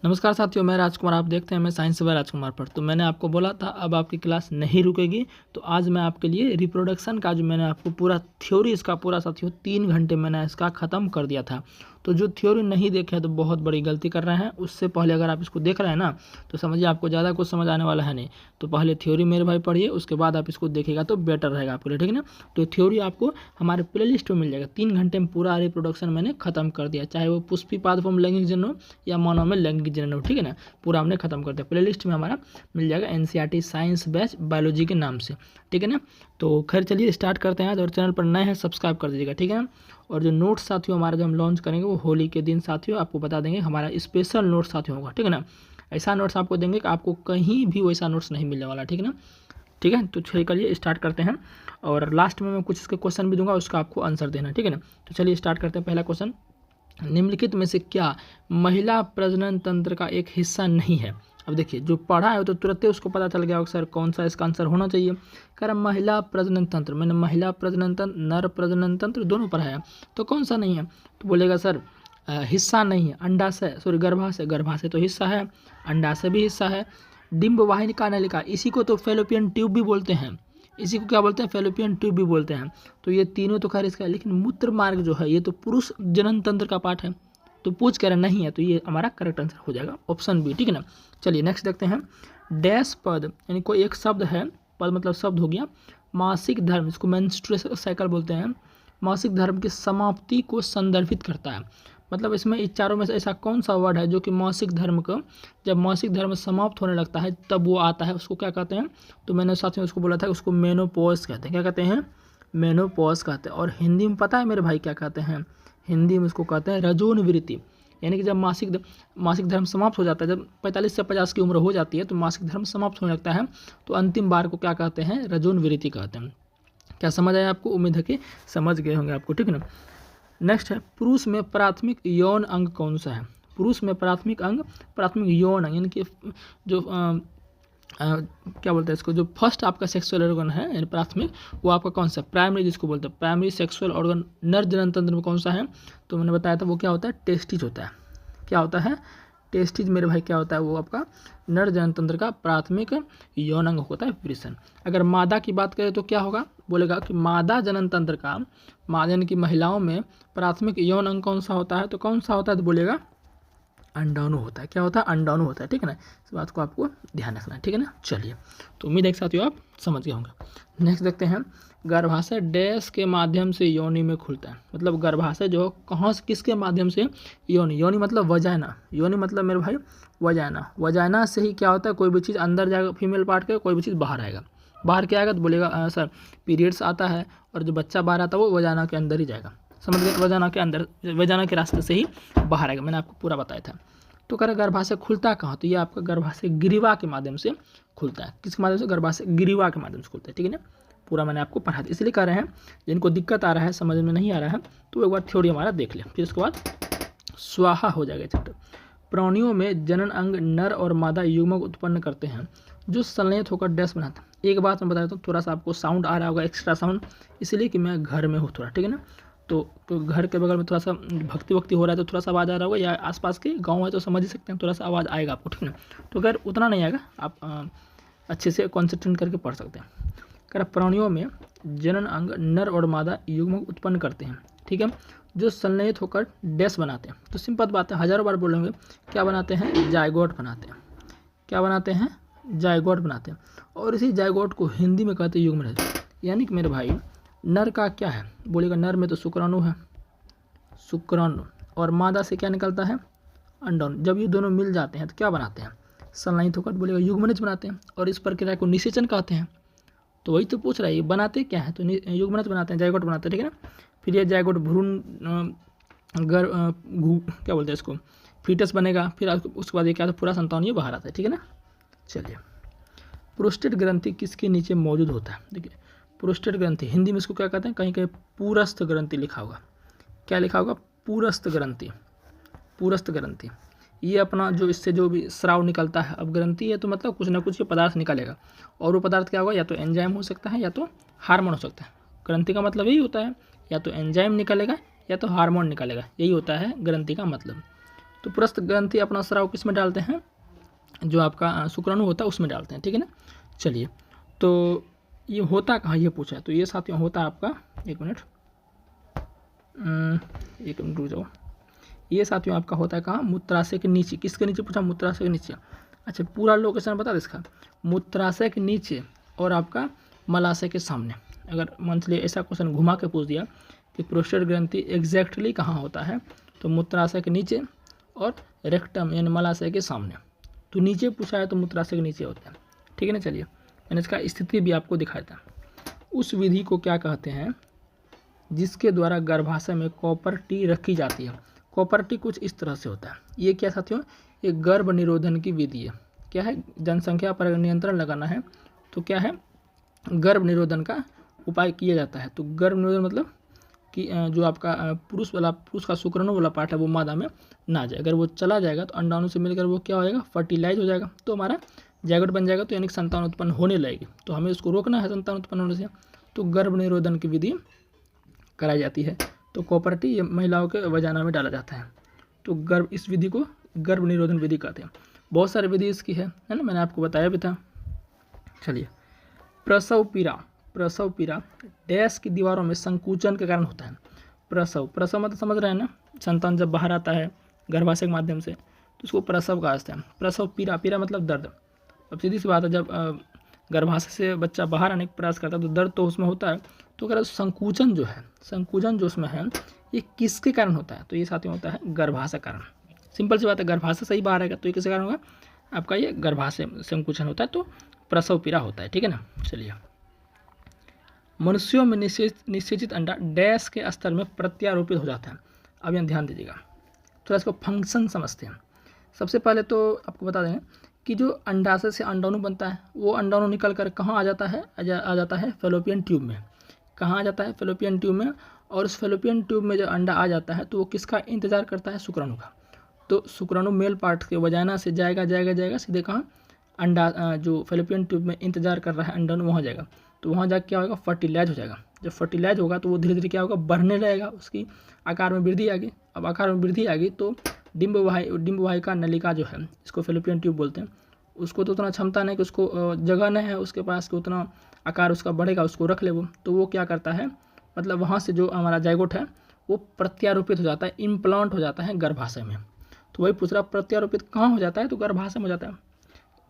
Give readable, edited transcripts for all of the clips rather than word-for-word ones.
नमस्कार साथियों, मैं राजकुमार। आप देखते हैं मैं साइंस बाय राजकुमार पर। तो मैंने आपको बोला था अब आपकी क्लास नहीं रुकेगी। तो आज मैं आपके लिए रिप्रोडक्शन का जो मैंने आपको पूरा थ्योरी इसका पूरा साथियों 3 घंटे मैंने इसका ख़त्म कर दिया था। तो जो थ्योरी नहीं देखे हैं तो बहुत बड़ी गलती कर रहे हैं। उससे पहले अगर आप इसको देख रहे हैं ना तो समझिए आपको ज़्यादा कुछ समझ आने वाला है नहीं। तो पहले थ्योरी मेरे भाई पढ़िए, उसके बाद आप इसको देखिएगा तो बेटर रहेगा आपके लिए, ठीक है ना। तो थ्योरी आपको हमारे प्ले लिस्ट में मिल जाएगा। 3 घंटे में पूरा रिप्रोडक्शन मैंने खत्म कर दिया, चाहे वो पुष्पीपाद फॉर्म लैंगिक जनन हो या मानव में लैंगिक जनन हो, ठीक है ना। पूरा हमने खत्म कर दिया। प्ले लिस्ट में हमारा मिल जाएगा एनसीईआरटी साइंस बैच बायोलॉजी के नाम से, ठीक है ना। तो खैर चलिए स्टार्ट करते हैं। और चैनल पर नए हैं सब्सक्राइब कर दीजिएगा, ठीक है ना। और जो नोट्स साथियों हमारा जो हम लॉन्च करेंगे वो होली के दिन साथियों आपको बता देंगे। हमारा स्पेशल नोट्स साथियों होगा, ठीक है ना। ऐसा नोट्स आपको देंगे कि आपको कहीं भी वैसा नोट्स नहीं मिलने वाला, ठीक है ना। ठीक है, तो चलिए स्टार्ट करते हैं। और लास्ट में मैं कुछ इसके क्वेश्चन भी दूंगा, उसका आपको आंसर देना, ठीक है ना। तो चलिए स्टार्ट करते हैं। पहला क्वेश्चन, निम्नलिखित में से क्या महिला प्रजनन तंत्र का एक हिस्सा नहीं है। अब देखिए जो पढ़ा है तो तुरंत ही उसको पता चल गया सर कौन सा इसका आंसर होना चाहिए। कह रहा महिला प्रजनन तंत्र, मैंने महिला प्रजनन तंत्र नर प्रजनन तंत्र दोनों पढ़ा है, तो कौन सा नहीं है। तो बोलेगा सर हिस्सा नहीं है, अंडाशय सॉरी गर्भाशय, गर्भाशय तो हिस्सा है, अंडाशय भी हिस्सा है, डिंब वाहिनी नलिका इसी को तो फेलोपियन ट्यूब भी बोलते हैं, इसी को क्या बोलते हैं फेलोपियन ट्यूब भी बोलते हैं। तो ये तीनों तो खैर इसका है, लेकिन मूत्र मार्ग जो है ये तो पुरुष जनन तंत्र का पार्ट है। तो पूछ कर नहीं है, तो ये हमारा करेक्ट आंसर हो जाएगा ऑप्शन बी, ठीक है ना। चलिए नेक्स्ट देखते हैं। डैश पद यानी कोई एक शब्द है, पद मतलब शब्द हो गया, मासिक धर्म इसको मेंस्ट्रुअल साइकिल बोलते हैं, मासिक धर्म की समाप्ति को संदर्भित करता है। मतलब इसमें इस चारों में से ऐसा कौन सा वर्ड है जो कि मासिक धर्म का, जब मासिक धर्म समाप्त होने लगता है तब वो आता है, उसको क्या कहते हैं। तो मैंने साथ में उसको बोला था उसको मेनोपॉज कहते हैं। क्या कहते हैं? मेनोपॉज कहते हैं। और हिंदी में पता है मेरे भाई क्या कहते हैं? हिंदी में उसको कहते हैं रजोनिवृत्ति। यानी कि जब मासिक धर्म समाप्त हो जाता है, जब 45 से 50 की उम्र हो जाती है तो मासिक धर्म समाप्त होने लगता है, तो अंतिम बार को क्या कहते हैं? रजोनिवृत्ति कहते हैं। क्या समझ आया आपको? उम्मीद है कि समझ गए होंगे आपको, ठीक है ना। नेक्स्ट है, पुरुष में प्राथमिक यौन अंग कौन सा है। पुरुष में प्राथमिक अंग, प्राथमिक यौन अंग यानी कि जो क्या बोलते हैं इसको, जो फर्स्ट आपका सेक्सुअल ऑर्गन है यानी प्राथमिक, वो आपका कौन सा प्राइमरी जिसको बोलते हैं प्राइमरी सेक्सुअल ऑर्गन नर जनन तंत्र में कौन सा है। तो मैंने बताया था वो क्या होता है, टेस्टिज होता है। क्या होता है? टेस्टिज मेरे भाई क्या होता है, वो आपका नर जनन तंत्र का प्राथमिक यौन अंग होता है विब्रेशन। अगर मादा की बात करें तो क्या होगा, बोलेगा कि मादा जनन तंत्र का, मादा यानी कि महिलाओं में प्राथमिक यौन अंग कौन सा होता है, तो कौन सा होता है, तो बोलेगा अंडाणु होता है। क्या होता है? अंडाणु होता है, ठीक है ना। इस बात को आपको ध्यान रखना है, ठीक है ना। चलिए तो उम्मीद है साथियों आप समझ गए होंगे। नेक्स्ट देखते हैं, गर्भाशय डैश के माध्यम से योनि में खुलता है। मतलब गर्भाशय जो कहाँ से किसके माध्यम से, योनि, योनि मतलब वजाइना, योनि मतलब मेरे भाई वजाइना, वजाइना से ही क्या होता है कोई भी चीज़ अंदर जाएगा फीमेल पार्ट के, कोई भी चीज़ बाहर आएगा। बाहर क्या आएगा तो बोलेगा सर पीरियड्स आता है, और जो बच्चा बाहर आता है वो वजाइना के अंदर ही जाएगा। समझ गए? वजाइना के अंदर, वजाइना के रास्ते से ही बाहर आएगा, मैंने आपको पूरा बताया था। तो कह गर्भाशय खुलता कहाँ, तो ये आपका गर्भाशय ग्रीवा के माध्यम से खुलता है। किसके माध्यम से? गर्भाशय ग्रीवा के माध्यम से खुलता है, ठीक है ना। पूरा मैंने आपको पढ़ा दिया। इसलिए कह रहे हैं जिनको दिक्कत आ रहा है, समझ में नहीं आ रहा है, तो एक बार थ्योरी हमारा देख लें, फिर उसके बाद स्वाहा हो जाएगा चैप्टर। प्राणियों में जनन अंग नर और मादा युग्मक उत्पन्न करते हैं जो संलयित होकर डैश बनाते हैं। एक बात मैं बता देता हूँ, थोड़ा सा आपको साउंड आ रहा होगा, एक्स्ट्रा साउंड, इसलिए कि मैं घर में हूँ थोड़ा, ठीक है ना। तो घर के बगल में थोड़ा सा भक्ति हो रहा है तो थोड़ा सा आवाज़ आ रहा होगा, या आसपास के गांव है तो समझ ही सकते हैं, थोड़ा सा आवाज़ आएगा आपको, ठीक है ना। तो अगर उतना नहीं आएगा आप अच्छे से कॉन्सेंट्रेट करके पढ़ सकते हैं। अगर प्राणियों में जनन अंग नर और मादा युग्मक उत्पन्न करते हैं, ठीक है, जो संलयित होकर डैश बनाते हैं। तो सिंपल बात है, हज़ारों बार बोलेंगे, क्या बनाते हैं? जायगोट बनाते हैं। क्या बनाते हैं? जायगोट बनाते हैं। और इसी जायगोट को हिंदी में कहते हैं युग्मनज। यानी कि मेरे भाई नर का क्या है, बोलेगा नर में तो शुक्राणु है, शुक्राणु, और मादा से क्या निकलता है? अंडाणु। जब ये दोनों मिल जाते हैं तो क्या बनाते हैं? संलयित होकर बोलेगा युग्मनज बनाते हैं, और इस प्रक्रिया को निषेचन कहते हैं। तो वही तो पूछ रहा है, ये बनाते क्या है? तो युग्मनज बनाते हैं, जायगोट बनाते हैं, ठीक है ना। फिर ये जायगोट भ्रूण क्या बोलते हैं इसको, फीटस बनेगा, फिर उसके बाद ये क्या, पूरा संतान ये बाहर आता है, ठीक है ना। चलिए, प्रोस्टेट ग्रंथि किसके नीचे मौजूद होता है? देखिए प्रोस्टेट ग्रंथि हिंदी में इसको क्या कहते हैं, कहीं कहीं पूरस्थ ग्रंथि लिखा होगा। क्या लिखा होगा? पूरस्थ ग्रंथि, पूरस्थ ग्रंथि। ये अपना जो इससे जो भी स्राव निकलता है, अब ग्रंथि है तो मतलब कुछ ना कुछ ये पदार्थ निकलेगा, और वो पदार्थ क्या होगा, या तो एंजाइम हो सकता है या तो हार्मोन हो सकता है। ग्रंथि का मतलब यही होता है, या तो एंजाइम निकलेगा या तो हार्मोन निकलेगा, यही होता है ग्रंथि का मतलब। तो पुरस्थ ग्रंथि अपना स्राव किस में डालते हैं, जो आपका शुक्राणु होता है उसमें डालते हैं, ठीक है ना। चलिए, तो ये होता कहाँ, ये पूछा है, तो ये साथियों होता है आपका, एक मिनट रुक जाओ, ये साथियों आपका होता है कहाँ, मूत्राशय के नीचे। किसके नीचे पूछा, मूत्राशय के नीचे। अच्छा, पूरा लोकेशन बता दे इसका, मूत्राशय के नीचे और आपका मलाशय के सामने। अगर मान लीजिए ऐसा क्वेश्चन घुमा के पूछ दिया कि प्रोस्टेट ग्रंथि एग्जैक्टली कहाँ होता है, तो मूत्राशय के नीचे और रेक्टम यानी मलाशय के सामने। तो नीचे पूछा है तो मूत्राशय के नीचे होता है, ठीक है ना। चलिए, मैंने इसका स्थिति भी आपको दिखाया था। उस विधि को क्या कहते हैं जिसके द्वारा गर्भाशय में कॉपर टी रखी जाती है। कॉपर टी कुछ इस तरह से होता है। ये क्या साथियों, ये गर्भ निरोधन की विधि है। क्या है, जनसंख्या पर नियंत्रण लगाना है तो क्या है, गर्भ निरोधन का उपाय किया जाता है। तो गर्भ निरोधन मतलब कि जो आपका पुरुष का शुक्राणु वाला पार्ट है वो मादा में ना जाए। अगर वो चला जाएगा तो अंडाणु से मिलकर वो क्या हो जाएगा, फर्टिलाइज हो जाएगा, तो हमारा जैगोट बन जाएगा, तो यानी संतान उत्पन्न होने लगेगी। तो हमें उसको रोकना है संतान उत्पन्न होने से, तो गर्भ निरोधन की विधि कराई जाती है। तो कॉपर टी ये महिलाओं के वजाना में डाला जाता है। तो इस विधि को गर्भ निरोधन विधि कहते हैं। बहुत सारी विधि इसकी है ना, मैंने आपको बताया भी था। चलिए, प्रसव पीड़ा डैश की दीवारों में संकुचन के कारण होता है। प्रसव मतलब समझ रहे हैं ना, संतान जब बाहर आता है गर्भाशय के माध्यम से तो उसको प्रसव कहा जाता है। प्रसव पीड़ा मतलब दर्द। अब सीधी सी बात है, जब गर्भाशय से बच्चा बाहर आने का प्रयास करता है तो दर्द तो उसमें होता है। तो अगर संकुचन जो उसमें है ये किसके कारण होता है, तो ये साथियों होता है गर्भाशय कारण। सिंपल सी बात है, गर्भाशय सही बाहर आएगा तो ये किसके कारण होगा, आपका ये गर्भाशय संकुचन होता है, तो प्रसव पीड़ा होता है, ठीक है ना। चलिए, मनुष्यों में निषेचित अंडा डैश के स्तर में प्रत्यारोपित हो जाता है। अब यहाँ ध्यान दीजिएगा, थोड़ा इसको फंक्शन समझते हैं। सबसे पहले तो आपको बता दें कि जो अंडाशय से अंडाणु बनता है वो अंडाणु निकल कर कहाँ आ जाता है, आ जाता है फैलोपियन ट्यूब में। कहाँ आ जाता है, फैलोपियन ट्यूब में। और उस फैलोपियन ट्यूब में जब अंडा आ जाता है तो वो किसका इंतजार करता है, शुक्राणु का। तो शुक्राणु मेल पार्ट के वजाना से जाएगा सीधे कहाँ, अंडा जो फैलोपियन ट्यूब में इंतजार कर रहा है अंडाणु, वहाँ जाएगा। तो वहाँ जाकर क्या होगा, फर्टिलाइज हो जाएगा। जब फर्टिलाइज होगा तो वो धीरे धीरे क्या होगा, बढ़ने लगेगा, उसकी आकार में वृद्धि आएगी। अब आकार में वृद्धि आएगी तो डिम्बवाहिका नलिका जो है, इसको फैलोपियन ट्यूब बोलते हैं, उसको तो उतना क्षमता नहीं कि उसको जगह नहीं है उसके पास कि उतना आकार उसका बढ़ेगा, उसको रख ले वो। तो वो क्या करता है, मतलब वहाँ से जो हमारा जाइगोट है वो प्रत्यारोपित हो जाता है, इम्प्लांट हो जाता है गर्भाशय में। तो वही पूछ रहा, प्रत्यारोपित कहाँ हो जाता है, तो गर्भाशय में हो जाता है,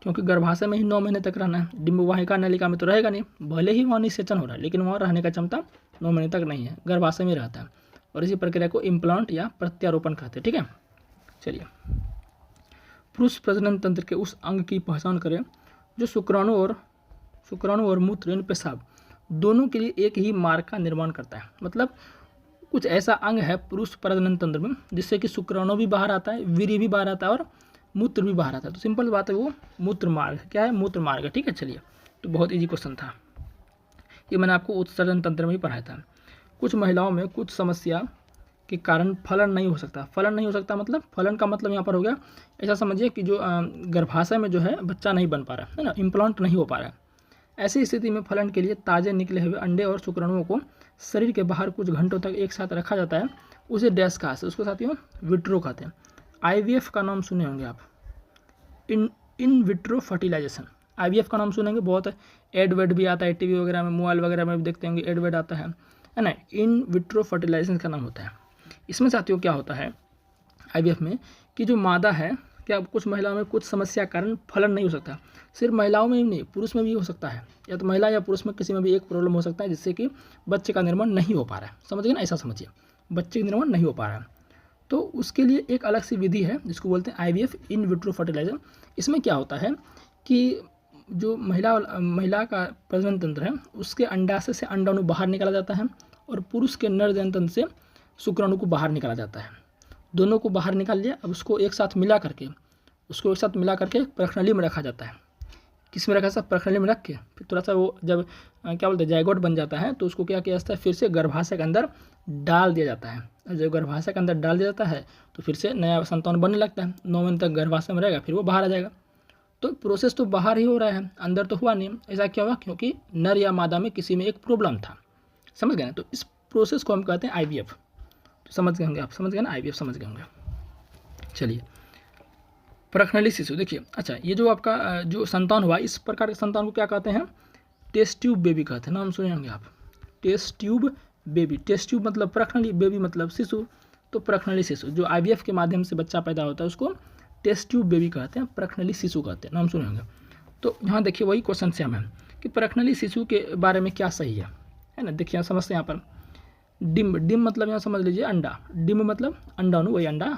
क्योंकि गर्भाशय में ही 9 महीने तक रहना है। डिम्बवाहिका नलिका में तो रहेगा नहीं, भले ही वहाँ निषेचन हो रहा है लेकिन वहाँ रहने का क्षमता 9 महीने तक नहीं है, गर्भाशय में रहता है। और इसी प्रक्रिया को इम्प्लांट या प्रत्यारोपण कहते हैं, ठीक है। चलिए, पुरुष प्रजनन तंत्र के उस अंग की पहचान करें जो शुक्राणु और मूत्र यानी पेशाब दोनों के लिए एक ही मार्ग का निर्माण करता है। मतलब कुछ ऐसा अंग है पुरुष प्रजनन तंत्र में जिससे कि शुक्राणु भी बाहर आता है, वीर्य भी बाहर आता है और मूत्र भी बाहर आता है। तो सिंपल बात है, वो मूत्र मार्ग क्या है, मूत्र मार्ग है, ठीक है। चलिए, तो बहुत इजी क्वेश्चन था ये, मैंने आपको उत्सर्जन तंत्र में ही पढ़ाया था। कुछ महिलाओं में कुछ समस्या के कारण फलन नहीं हो सकता। मतलब फलन का मतलब यहाँ पर हो गया, ऐसा समझिए कि जो गर्भाशय में जो है बच्चा नहीं बन पा रहा है ना, इम्प्लांट नहीं हो पा रहा है। ऐसी स्थिति में फलन के लिए ताजे निकले हुए अंडे और शुक्राणुओं को शरीर के बाहर कुछ घंटों तक एक साथ रखा जाता है, उसे डैश कहा है, उसको साथियों विट्रो कहते हैं। IVF का नाम सुने होंगे आप, इन विट्रो फर्टिलाइजेशन। IVF का नाम सुनेंगे, बहुत एड वेड भी आता है, टीवी वगैरह में, मोबाइल वगैरह में भी देखते होंगे, एड वेड आता है ना। इन विट्रो फर्टिलाइजेशन का नाम होता है। इसमें साथियों क्या होता है IVF में कि जो मादा है, क्या कुछ महिलाओं में कुछ समस्या कारण फलन नहीं हो सकता। सिर्फ महिलाओं में ही नहीं, पुरुष में भी हो सकता है, या तो महिला या पुरुष में किसी में भी एक प्रॉब्लम हो सकता है जिससे कि बच्चे का निर्माण नहीं हो पा रहा है। समझिए ना, ऐसा समझिए, बच्चे का निर्माण नहीं हो पा रहा है। तो उसके लिए एक अलग सी विधि है जिसको बोलते हैं IVF इन विट्रो फर्टिलाइजर। इसमें क्या होता है कि जो महिला का प्रजनन तंत्र है उसके अंडाशय से अंडाणु बाहर निकाला जाता है और पुरुष के नर जनन तंत्र से शुक्राणु को बाहर निकाला जाता है। दोनों को बाहर निकाल लिया, अब उसको एक साथ मिला करके प्रखनली में रखा जाता है। किस में रखा जाता है, प्रखनली में रख के फिर थोड़ा सा वो जब क्या बोलते हैं जाइगोट बन जाता है तो उसको क्या किया जाता है, फिर से गर्भाशय के अंदर डाल दिया जाता है। जब गर्भाशय के अंदर डाल दिया जाता है तो फिर से नया संतान बनने लगता है। 9 महीने तक गर्भाशय में रहेगा, फिर वो बाहर आ जाएगा। तो प्रोसेस तो बाहर ही हो रहा है, अंदर तो हुआ नहीं। ऐसा क्या हुआ, क्योंकि नर या मादा में किसी में एक प्रॉब्लम था। समझ गए ना, तो इस प्रोसेस को हम कहते हैं IVF। तो समझ गए होंगे आप, समझ गए ना, IVF समझ गए होंगे। चलिए, प्रखनली शिशु देखिए। अच्छा, ये जो आपका जो संतान हुआ, इस प्रकार के संतान को क्या कहते हैं? टेस्ट ट्यूब बेबी कहते हैं। नाम सुने होंगे आप, test tube baby. Test tube मतलब प्रखनली, बेबी मतलब शिशु, तो प्रखनली शिशु जो IVF के माध्यम से बच्चा पैदा होता है उसको टेस्ट ट्यूब बेबी कहते हैं, प्रखनली शिशु कहते हैं। नाम सुने होंगे। तो यहाँ देखिए वही क्वेश्चन से हमें कि प्रखनली शिशु के बारे में क्या सही है ना। देखिए समझते हैं यहाँ पर, डिम्ब, डिम्ब मतलब यहाँ समझ लीजिए अंडा, डिम्ब मतलब अंडाणु, वही अंडा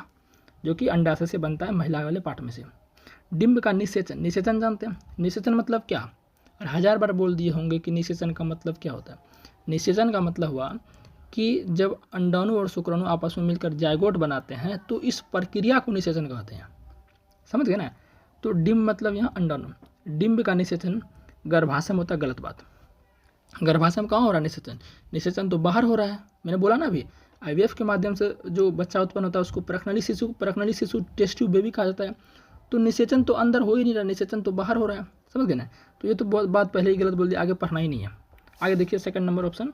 जो कि अंडाशय से बनता है, महिला वाले पार्ट में से। डिम्ब का निषेचन, निषेचन जानते हैं? निषेचन मतलब क्या? और 1000 बार बोल दिए होंगे कि निषेचन का मतलब क्या होता है। निषेचन का मतलब हुआ कि जब अंडाणु और शुक्राणु आपस में मिलकर जायगोट बनाते हैं तो इस प्रक्रिया को निषेचन कहते हैं। समझ गए ना। तो डिम्ब मतलब यहाँ अंडाणु, डिम्ब का निषेचन गर्भाशय में होता है। गलत बात, गर्भाशय में कहाँ हो रहा है निषेचन? निषेचन तो बाहर हो रहा है। मैंने बोला ना अभी, IVF के माध्यम से जो बच्चा उत्पन्न होता है उसको प्रखनली शिशु टेस्ट ट्यूब बेबी कहा जाता है। तो निषेचन तो अंदर हो ही नहीं रहा, निषेचन तो बाहर हो रहा है। समझ गए ना। तो ये तो बहुत बात पहले ही गलत बोल दिया, आगे पढ़ना ही नहीं है। आगे देखिए सेकंड नंबर ऑप्शन,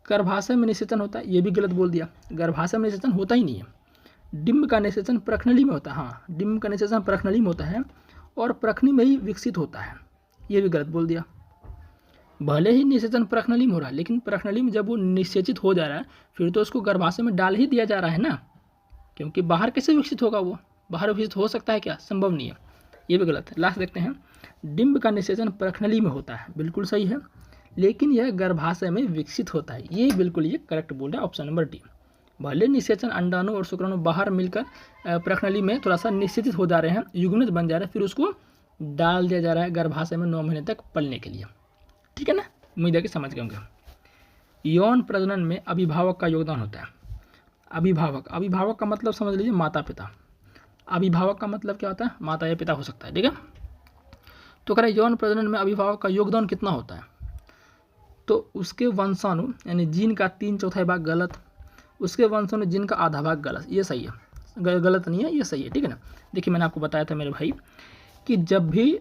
गर्भाशय में निषेचन होता है, ये भी गलत बोल दिया। गर्भाशय में निषेचन होता ही नहीं है। डिम्ब का निषेचन प्रखनली में होता है। हाँ, डिम्ब का निषेचन प्रखनली में होता है और प्रखनी में ही विकसित होता है, ये भी गलत बोल दिया। भले ही निषेचन प्रखनली में हो रहा है, लेकिन प्रखनली में जब वो निषेचित हो जा रहा है फिर तो उसको गर्भाशय में डाल ही दिया जा रहा है ना, क्योंकि बाहर कैसे विकसित होगा? वो बाहर विकसित हो सकता है क्या? संभव नहीं है, ये भी गलत है। लास्ट देखते हैं, डिम्ब का निषेचन प्रखनली में होता है, बिल्कुल सही है, लेकिन यह गर्भाशय में विकसित होता है, ये बिल्कुल ये करेक्ट बोल रहा है ऑप्शन नंबर डी। भले निषेचन अंडाणु और शुक्राणु बाहर मिलकर प्रखनली में थोड़ा सा निषेचित हो जा रहे हैं, युग्मित बन जा रहे हैं, फिर उसको डाल दिया जा रहा है गर्भाशय में 9 महीने तक पलने के लिए। ठीक है ना, उम्मीद है कि समझ गए होंगे। यौन प्रजनन में अभिभावक का योगदान होता है। अभिभावक, अभिभावक का मतलब समझ लीजिए माता पिता। अभिभावक का मतलब क्या होता है? माता या पिता हो सकता है। ठीक है, तो कह रहे यौन प्रजनन में अभिभावक का योगदान कितना होता है? तो उसके वंशाणु यानी जीन का 3/4 भाग गलत, उसके वंशाणु जीन का आधा भाग गलत, ये सही है, गलत नहीं है, ये सही है। ठीक है ना। देखिए मैंने आपको बताया था मेरे भाई कि जब भी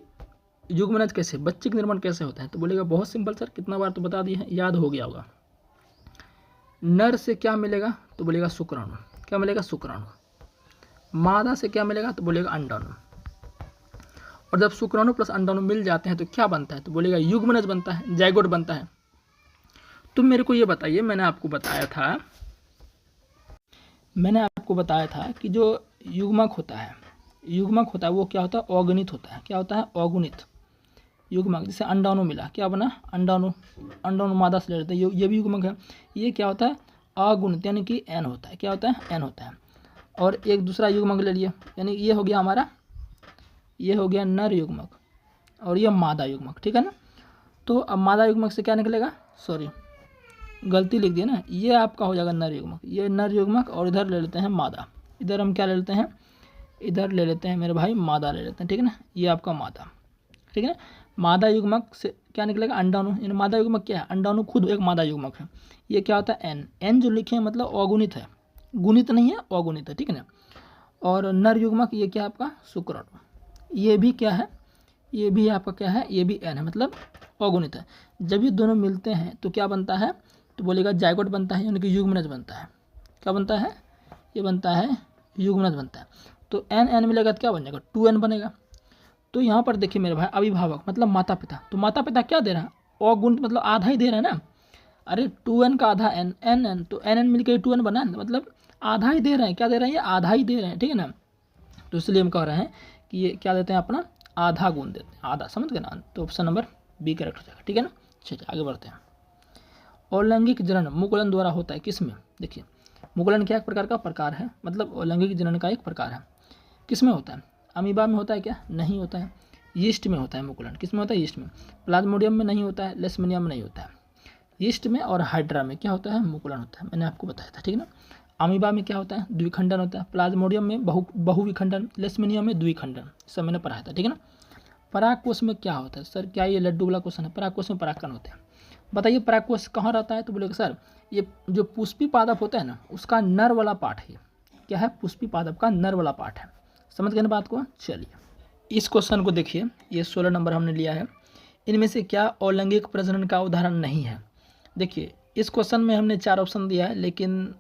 युग्मनज कैसे, बच्चे का निर्माण कैसे होता है, तो बोलेगा बहुत सिंपल सर, कितना बार तो बता दिए हैं, याद हो गया होगा। नर से क्या मिलेगा? तो बोलेगा शुक्राणु। क्या मिलेगा? शुक्राणु। मादा से क्या मिलेगा? तो बोलेगा अंडाणु। और जब शुक्राणु प्लस अंडाणु मिल जाते हैं तो क्या बनता है? तो बोलेगा युग्मनज बनता है, जाइगोट बनता है। तुम मेरे को ये बताइए, मैंने आपको बताया था कि जो युग्मक होता है वो क्या होता है? अगुणित होता है। क्या होता है? अगुणित युग्मक। जैसे अंडाणु मिला, क्या बना? अंडाणु। अंडाणु मादा से ले लेते हैं, ये भी युग्मक है। ये क्या होता है? अगुणित, यानी कि एन होता है। क्या होता है? एन होता है। और एक दूसरा युग्मक ले लिया, यानी ये हो गया हमारा, ये हो गया नर युग्मक और ये मादा युग्मक। ठीक है ना। तो अब मादा युग्मक से क्या निकलेगा? सॉरी, गलती लिख दिया ना, ये आपका हो जाएगा नर युग्मक, ये नर युग्मक, और इधर ले लेते हैं मादा। इधर हम क्या ले लेते हैं? इधर ले लेते हैं मेरे भाई मादा ले लेते हैं। ठीक है ना, ये आपका मादा। ठीक है ना। मादा युग्मक से क्या निकलेगा? अंडाणु। यानी मादा युग्मक क्या है? अंडाणु खुद एक मादा युग्मक है। ये क्या होता है? एन। एन जो लिखे हैं मतलब अगुणित है, गुणित नहीं है, अगुणित है। ठीक है ना। और नर युग्मक ये क्या है आपका? शुक्राणु। ये भी क्या है? ये भी आपका क्या है? ये भी एन है, मतलब अगुणित है। जब ये दोनों मिलते हैं तो क्या बनता है? तो बोलेगा जाइगोट बनता है, यानी कि युग्मनज बनता है। क्या बनता है? ये बनता है युग्मनज बनता है। तो एन एन मिलेगा तो क्या बन जाएगा? 2n बनेगा। तो यहाँ पर देखिए मेरे भाई, अभिभावक मतलब माता पिता, तो माता पिता क्या दे रहा है? अगुणित, मतलब आधा ही दे रहा है ना। अरे 2n का आधा n, n तो n मिलकर 2n बना, मतलब आधा ही दे रहे हैं। क्या दे रहे हैं? ये आधा ही दे रहे हैं। ठीक है ना। तो इसलिए हम कह रहे हैं कि ये क्या देते हैं? अपना आधा गुण देते हैं, आधा। समझ गए ना। तो ऑप्शन नंबर बी करेक्ट हो जाएगा। ठीक है ना। चलिए आगे बढ़ते हैं। अलैंगिक जनन मुकुलन द्वारा होता है, किसमें? देखिए मुकुलन क्या एक प्रकार का प्रकार है, मतलब अलैंगिक जनन का एक प्रकार है। किसमें होता है? अमीबा में होता है क्या? नहीं होता है। यीस्ट में होता है मुकुलन। किस में होता है? यीस्ट में। प्लाज्मोडियम में नहीं होता है, लेशमिनियम में नहीं होता है। यीस्ट में और हाइड्रा में क्या होता है? मुकुलन होता है, मैंने आपको बताया था। ठीक है ना। अमीबा में क्या होता है? द्विखंडन होता है। प्लाज्मोडियम में बहुविखंडन, लेशमिनियम में द्विखंडन, सब मैंने पढ़ाया था। ठीक है ना। परागकोश में क्या होता है? सर क्या ये लड्डू वाला क्वेश्चन है? परागकोश में परागकण होते हैं। बताइए परागकोश कहाँ रहता है? तो बोलेगा सर ये जो पुष्पी पादप होता है ना, उसका नर वाला पार्ट है। क्या है? पुष्पी पादप का नर वाला पार्ट है। समझ गए ना बात को। चलिए इस क्वेश्चन को देखिए, ये 16 नंबर हमने लिया है। इनमें से क्या अलैंगिक प्रजनन का उदाहरण नहीं है? देखिए इस क्वेश्चन में हमने 4 ऑप्शन दिया है, लेकिन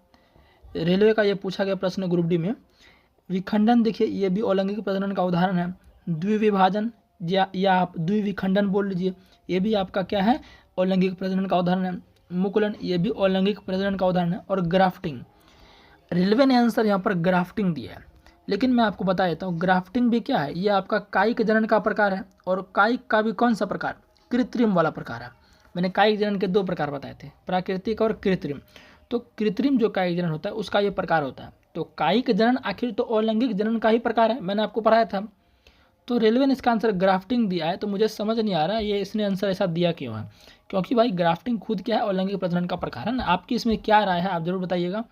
रेलवे का ये पूछा गया प्रश्न ग्रुप डी में, विखंडन देखिए ये भी अलैंगिक प्रजनन का उदाहरण है। द्विविभाजन या आप द्विविखंडन बोल लीजिए, ये भी आपका क्या है, अलैंगिक प्रजनन का उदाहरण है। मुकुलन ये भी अलैंगिक प्रजनन का उदाहरण है। और ग्राफ्टिंग, रेलवे ने आंसर यहाँ पर ग्राफ्टिंग दिया है, लेकिन मैं आपको बता देता हूँ ग्राफ्टिंग भी क्या है, ये आपका कायिक जनन का प्रकार है। और कायिक का भी कौन सा प्रकार, कृत्रिम वाला प्रकार है। मैंने कायिक जनन के दो प्रकार बताए थे, प्राकृतिक और कृत्रिम। तो कृत्रिम जो कायिक जनन होता है उसका ये प्रकार होता है। तो कायिक जनन आखिर तो अलैंगिक जनन का ही प्रकार है, मैंने आपको पढ़ाया था। तो रेलवे ने इसका आंसर ग्राफ्टिंग दिया है, तो मुझे समझ नहीं आ रहा ये इसने आंसर ऐसा दिया क्यों है, क्योंकि भाई ग्राफ्टिंग खुद क्या है, अलैंगिक प्रजनन का प्रकार है ना। आपकी इसमें क्या राय है आप जरूर बताइएगा,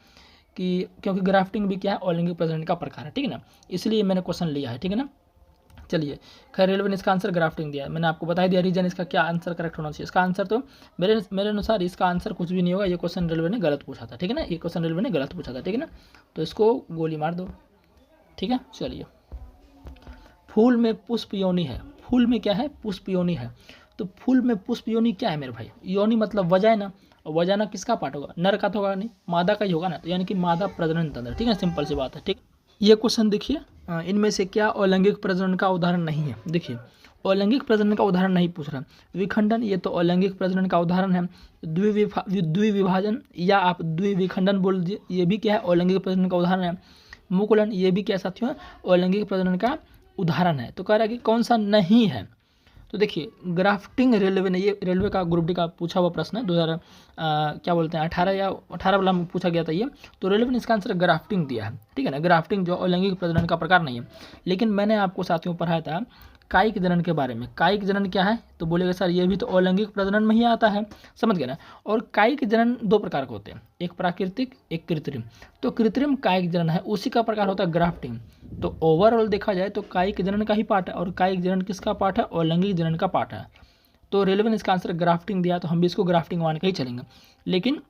कि क्योंकि ग्राफ्टिंग भी क्या है, अलैंगिक प्रजनन का प्रकार है, ठीक है ना, इसलिए मैंने क्वेश्चन लिया है, ठीक है ना। चलिए खैर, रेलवे ने इसका आंसर ग्राफ्टिंग दिया है, मैंने आपको बता दिया रीजन इसका क्या आंसर करेक्ट होना चाहिए। इसका आंसर तो मेरे अनुसार इसका आंसर कुछ भी नहीं होगा, ये क्वेश्चन रेलवे ने गलत पूछा था, ठीक है ना, ये क्वेश्चन रेलवे ने गलत पूछा था, ठीक है ना, तो इसको गोली मार दो, ठीक है। चलिए, फूल में पुष्प योनि है, फूल में क्या है, पुष्प योनि है। तो फूल में पुष्प योनि क्या है मेरे भाई, योनि मतलब वजाइना, और वजाइना किसका पार्ट होगा, नर का तो होगा नहीं, मादा का ही होगा ना, तो यानी कि मादा प्रजनन तंत्र, ठीक है, सिंपल सी बात है, ठीक। ये क्वेश्चन देखिए, इनमें से क्या अलैंगिक प्रजनन का उदाहरण नहीं है। देखिए, अलैंगिक प्रजनन का उदाहरण नहीं पूछ रहा। विखंडन ये तो अलैंगिक प्रजनन का उदाहरण है। द्विविभाजन या आप द्विविखंडन बोल दीजिए, ये भी क्या है, अलैंगिक प्रजनन का उदाहरण है। मुकुलन ये भी क्या साथियों, अलैंगिक प्रजनन का उदाहरण है। तो कह रहा है कि कौन सा नहीं है। तो देखिए, ग्राफ्टिंग रेलवे ने, ये रेलवे का ग्रुप डी का पूछा हुआ प्रश्न है, 2000 क्या बोलते हैं 18 या 18 वाला में पूछा गया था ये। तो रेलवे ने इसका आंसर ग्राफ्टिंग दिया है, ठीक है ना। ग्राफ्टिंग जो अलैंगिक प्रजनन का प्रकार नहीं है। लेकिन मैंने आपको साथियों पढ़ाया था कायिक जनन के बारे में। कायिक जनन क्या है, तो बोलेगा सर ये भी तो अलैंगिक प्रजनन में ही आता है, समझ गए ना। और कायिक जनन दो प्रकार के होते हैं, एक प्राकृतिक एक कृत्रिम। तो कृत्रिम कायिक जनन है, उसी का प्रकार होता है ग्राफ्टिंग। तो ओवरऑल देखा जाए तो कायिक जनन का ही पार्ट है, और कायिक जनन किसका पार्ट है, अलैंगिक जनन का पार्ट है। तो रेलवे ने इसका आंसर ग्राफ्टिंग दिया, तो हम भी इसको ग्राफ्टिंग मान के ही चलेंगे। लेकिन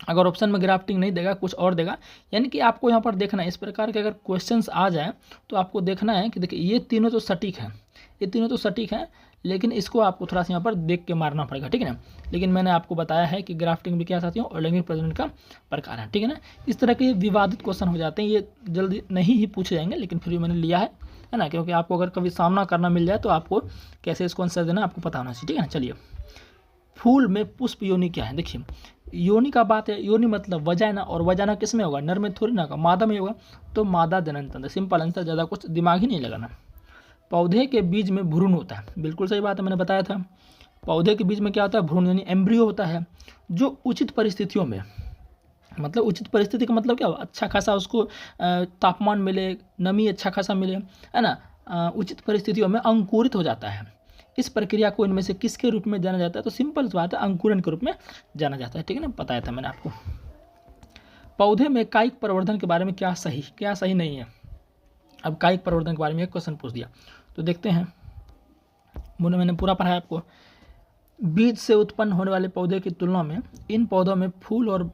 अगर ऑप्शन में ग्राफ्टिंग नहीं देगा, कुछ और देगा, यानी कि आपको यहाँ पर देखना है, इस प्रकार के अगर क्वेश्चंस आ जाए तो आपको देखना है कि देखिए ये तीनों तो सटीक हैं, ये तीनों तो सटीक हैं, लेकिन इसको आपको थोड़ा सा यहाँ पर देख के मारना पड़ेगा, ठीक है ना। लेकिन मैंने आपको बताया है कि ग्राफ्टिंग भी क्या साथियों, अलैंगिक प्रजनन का प्रकार है, ठीक है ना। इस तरह के विवादित क्वेश्चन हो जाते हैं, ये जल्दी नहीं ही पूछे जाएंगे, लेकिन फिर भी मैंने लिया है ना, क्योंकि आपको अगर कभी सामना करना मिल जाए तो आपको कैसे इसको आंसर देना आपको पता होना चाहिए, ठीक है ना। चलिए, फूल में पुष्प योनि क्या है। देखिए, योनि का बात है, योनि मतलब वजाना, और वजाना किस में होगा, नर में थोड़ी ना होगा, मादा में होगा। तो मादा जनन तंत्र, सिंपल आंसर, ज़्यादा कुछ दिमाग ही नहीं लगाना। पौधे के बीज में भ्रूण होता है, बिल्कुल सही बात है, मैंने बताया था। पौधे के बीज में क्या होता है, भ्रूण यानी एम्ब्रियो होता है, जो उचित परिस्थितियों में, मतलब उचित परिस्थिति का मतलब क्या हो, अच्छा खासा उसको तापमान मिले, नमी अच्छा खासा मिले, है ना, उचित परिस्थितियों में अंकुरित हो जाता है। इस प्रक्रिया को इनमें से किसके रूप में जाना जाता है, तो सिंपल बात है, अंकुरन के रूप में जाना जाता है, ठीक है ना, बताया था मैंने आपको। पौधे में कायिक प्रवर्धन के बारे में क्या सही नहीं है। अब कायिक प्रवर्धन के बारे में एक क्वेश्चन पूछ दिया, तो देखते हैं, मैंने पूरा पढ़ा है आपको। बीज से उत्पन्न होने वाले पौधे की तुलना में इन पौधों में फूल, और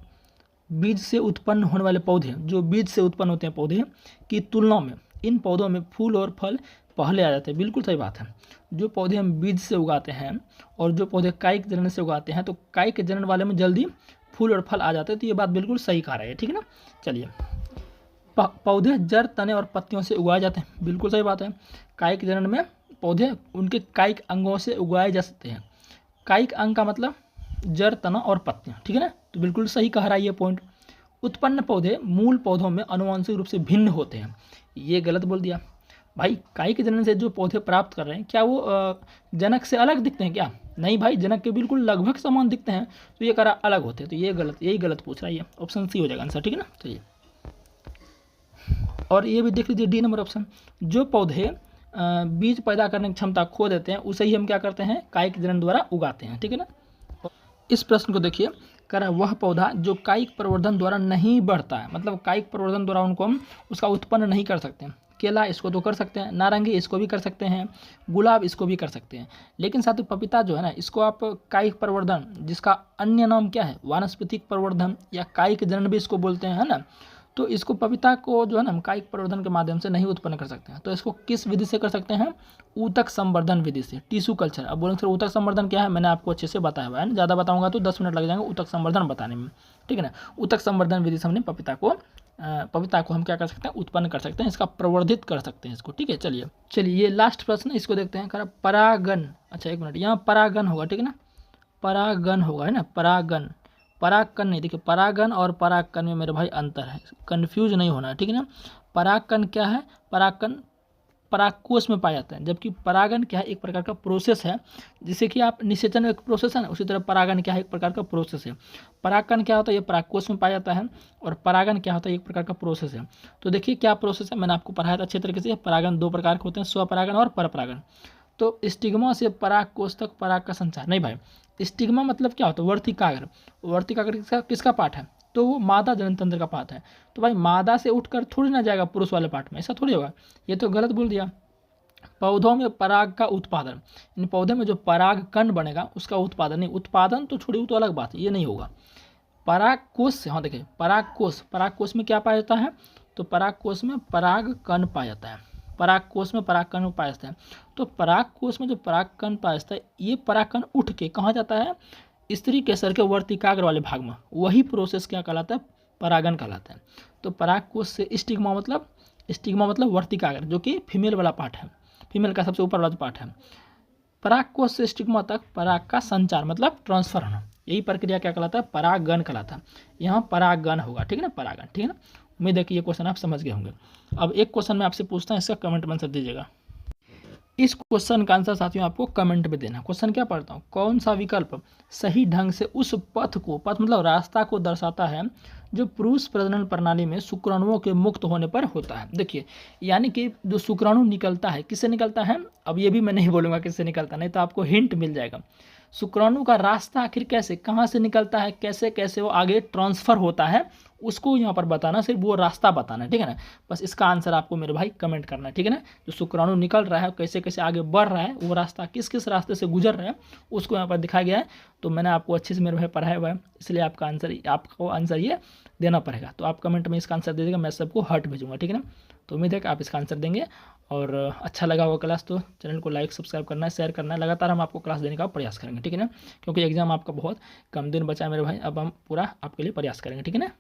बीज से उत्पन्न होने वाले पौधे, जो बीज से उत्पन्न होते हैं पौधे की तुलना में इन पौधों में फूल और फल पहले आ जाते हैं, बिल्कुल सही बात है। जो पौधे हम बीज से उगाते हैं और जो पौधे कायिक जनन से उगाते हैं, तो कायिक जनन वाले में जल्दी फूल और फल आ जाते हैं, तो ये बात बिल्कुल सही कहा रहा है, ठीक है ना। चलिए, पौधे जड़, तने और पत्तियों से उगाए जाते हैं, बिल्कुल सही बात है। कायिक जनन में पौधे उनके कायिक अंगों से उगाए जा सकते हैं। कायिक अंग का मतलब जड़, तना और पत्तियाँ, ठीक है ना, तो बिल्कुल सही कह रहा है ये पॉइंट। उत्पन्न पौधे मूल पौधों में आनुवंशिक रूप से भिन्न होते हैं, ये गलत बोल दिया भाई। कायिक जनन से जो पौधे प्राप्त कर रहे हैं, क्या वो जनक से अलग दिखते हैं क्या, नहीं भाई, जनक के बिल्कुल लगभग समान दिखते हैं, तो ये करा अलग होते हैं, तो ये गलत, यही गलत पूछ रहा है, ये ऑप्शन सी हो जाएगा आंसर, ठीक है ना। चलिए, और ये भी देख लीजिए, डी नंबर ऑप्शन, जो पौधे बीज पैदा करने की क्षमता खो देते हैं, उसे ही हम क्या करते हैं, कायिक जनन द्वारा उगाते हैं, ठीक है ना। इस प्रश्न को देखिए, कह रहा है वह पौधा जो कायिक प्रवर्धन द्वारा नहीं बढ़ता है, मतलब कायिक प्रवर्धन द्वारा उनको हम उसका उत्पन्न नहीं कर सकते। केला इसको तो कर सकते हैं, नारंगी इसको भी कर सकते हैं, गुलाब इसको भी कर सकते हैं, लेकिन साथ ही पपीता जो है ना, इसको आप कायिक प्रवर्धन, जिसका अन्य नाम क्या है, वानस्पतिक प्रवर्धन या कायिक जनन भी इसको बोलते हैं, है ना, तो इसको पपीता को जो है ना हम कायिक प्रवर्धन के माध्यम से नहीं उत्पन्न कर सकते हैं। तो इसको किस विधि से कर सकते हैं, ऊतक संवर्धन विधि से, टिश्यू कल्चर। अब बोलेंगे सर ऊतक संवर्धन क्या है, मैंने आपको अच्छे से बताया हुआ है ना, ज़्यादा बताऊंगा तो 10 मिनट लग जाएंगे ऊतक संवर्धन बताने में, ठीक है ना। ऊतक संवर्धन विधि से हमने पपीता को पवित्रता को हम क्या कर सकते हैं, उत्पन्न कर सकते हैं, इसका प्रवर्धित कर सकते हैं इसको। ठीक है, चलिए ये लास्ट प्रश्न इसको देखते हैं। करा परागन, अच्छा एक मिनट, यहाँ परागन होगा, ठीक है ना, परागन होगा, है ना, परागन, परागकण नहीं। देखिए परागन और परागकण में मेरे भाई अंतर है, कंफ्यूज नहीं होना है, ठीक है ना। परागकण क्या है, परागकण परागकोश में पाया जाता है, जबकि परागन क्या है, एक प्रकार का प्रोसेस है। जैसे कि आप निषेचन में एक प्रोसेस है ना, उसी तरह परागन क्या है, एक प्रकार का प्रोसेस है। परागकण क्या होता है, ये परागकोश में पाया जाता है, और परागन क्या होता है, एक प्रकार का प्रोसेस है। तो देखिए क्या प्रोसेस है, मैंने आपको पढ़ाया था अच्छे तरीके से। परागन दो प्रकार के होते हैं, स्वपरागन और परपरागन। तो स्टिग्मा से परागकोश तक पराग का संचार नहीं भाई, स्टिग्मा मतलब क्या होता है, वर्तिकाग्र। वर्तिकाग्र किसका पार्ट है, तो वो मादा जननतंत्र का पार्ट है। तो भाई मादा से उठकर थोड़ी ना जाएगा पुरुष वाले पार्ट में, ऐसा थोड़ी होगा, ये तो गलत बोल दिया। पौधों में पराग का उत्पादन, इन पौधे में जो पराग कण बनेगा उसका उत्पादन नहीं, उत्पादन तो छोड़ी, वो तो अलग बात है, ये नहीं होगा। परागकोश से, हाँ देखिए परागकोश, परागकोश में क्या पाया जाता है, तो परागकोश में पराग कण पाया जाता है, परागकोश में परागकण पाया जाता है। तो परागकोश में जो परागकण पाया जाता है, ये परागकण उठ के कहाँ जाता है, स्त्री केसर के वर्तिकाग्र वाले भाग में, वही प्रोसेस क्या कहलाता है, परागन कहलाता है। तो परागकोश से स्टिग्मा मतलब वर्तिकाग्र, जो कि फीमेल वाला पार्ट है, फीमेल का सबसे ऊपर वाला पार्ट है। परागकोश से स्टिग्मा तक पराग का संचार मतलब ट्रांसफर होना, यही प्रक्रिया क्या कहलाता है, परागन कहलाता है। यहाँ परागन होगा, ठीक है ना, परागन, ठीक है ना। उम्मीद है कि ये क्वेश्चन आप समझ गए होंगे। अब एक क्वेश्चन मैं आपसे पूछता हूँ, इसका कमेंट में आंसर दीजिएगा। इस क्वेश्चन का आंसर साथियों आपको कमेंट में देना। क्वेश्चन क्या पढ़ता हूँ, कौन सा विकल्प सही ढंग से उस पथ मतलब रास्ता को दर्शाता है जो पुरुष प्रजनन प्रणाली में शुक्राणुओं के मुक्त होने पर होता है। देखिए यानी कि जो शुक्राणु निकलता है, किससे निकलता है, अब ये भी मैं नहीं बोलूँगा किससे निकलता, नहीं तो आपको हिंट मिल जाएगा। शुक्राणु का रास्ता आखिर कैसे, कहाँ से निकलता है, कैसे कैसे वो आगे ट्रांसफ़र होता है, उसको यहाँ पर बताना, सिर्फ वो रास्ता बताना है, ठीक है ना। बस इसका आंसर आपको मेरे भाई कमेंट करना है, ठीक है ना। जो शुक्राणु निकल रहा है, कैसे कैसे आगे बढ़ रहा है, वो रास्ता किस किस रास्ते से गुजर रहा है, उसको यहाँ पर दिखाया गया है। तो मैंने आपको अच्छे से मेरे भाई पढ़ाया हुआ है, इसलिए आपको आंसर ये देना पड़ेगा। तो आप कमेंट में इसका आंसर दे देगा, मैं सबको हर्ट भेजूँगा, ठीक है ना। तो उम्मीद है कि आप इसका आंसर देंगे, और अच्छा लगा होगा क्लास तो चैनल को लाइक सब्सक्राइब करना है, शेयर करना है। लगातार हम आपको क्लास देने का प्रयास करेंगे, ठीक है ना, क्योंकि एग्जाम आपका बहुत कम दिन बचा है मेरे भाई, अब हम पूरा आपके लिए प्रयास करेंगे, ठीक है ना।